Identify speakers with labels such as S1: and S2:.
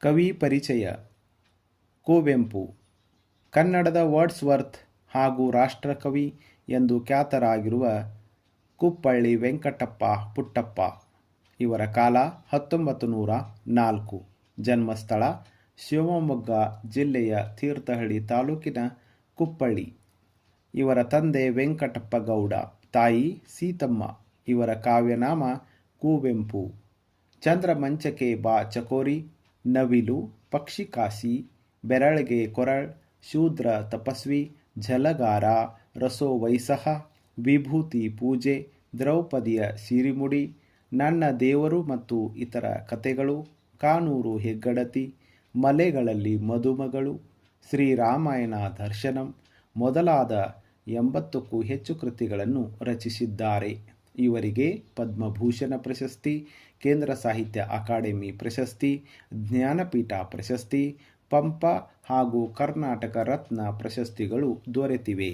S1: ಕವಿ ಪರಿಚಯ. ಕುವೆಂಪು ಕನ್ನಡದ ವರ್ಡ್ಸ್ವರ್ತ್ ಹಾಗೂ ರಾಷ್ಟ್ರಕವಿ ಎಂದು ಖ್ಯಾತರಾಗಿರುವ ಕುಪ್ಪಳ್ಳಿ ವೆಂಕಟಪ್ಪ ಪುಟ್ಟಪ್ಪ ಇವರ ಕಾಲ 1904. ಜನ್ಮಸ್ಥಳ ಶಿವಮೊಗ್ಗ ಜಿಲ್ಲೆಯ ತೀರ್ಥಹಳ್ಳಿ ತಾಲೂಕಿನ ಕುಪ್ಪಳ್ಳಿ. ಇವರ ತಂದೆ ವೆಂಕಟಪ್ಪ ಗೌಡ, ತಾಯಿ ಸೀತಮ್ಮ. ಇವರ ಕಾವ್ಯನಾಮ ಕುವೆಂಪು. ಚಂದ್ರಮಂಚಕೆ ಬಾ ಚಕೋರಿ, ನವಿಲು, ಪಕ್ಷಿಕಾಸಿ, ಬೆರಳ್ಗೆ ಕೊರಳ್, ಶೂದ್ರ ತಪಸ್ವಿ, ಝಲಗಾರ, ರಸೋವೈಸಹ, ವಿಭೂತಿ ಪೂಜೆ, ದ್ರೌಪದಿಯ ಸಿರಿಮುಡಿ, ನನ್ನ ದೇವರು ಮತ್ತು ಇತರ ಕಥೆಗಳು, ಕಾನೂರು ಹೆಗ್ಗಡತಿ, ಮಲೆಗಳಲ್ಲಿ ಮದುಮಗಳು, ಶ್ರೀರಾಮಾಯಣ ದರ್ಶನಂ ಮೊದಲಾದ 80ಕ್ಕೂ ಹೆಚ್ಚು ಕೃತಿಗಳನ್ನು ರಚಿಸಿದ್ದಾರೆ. ಇವರಿಗೆ ಪದ್ಮಭೂಷಣ ಪ್ರಶಸ್ತಿ, ಕೇಂದ್ರ ಸಾಹಿತ್ಯ ಅಕಾಡೆಮಿ ಪ್ರಶಸ್ತಿ, ಜ್ಞಾನಪೀಠ ಪ್ರಶಸ್ತಿ, ಪಂಪ ಹಾಗೂ ಕರ್ನಾಟಕ ರತ್ನ ಪ್ರಶಸ್ತಿಗಳು ದೊರೆತಿವೆ.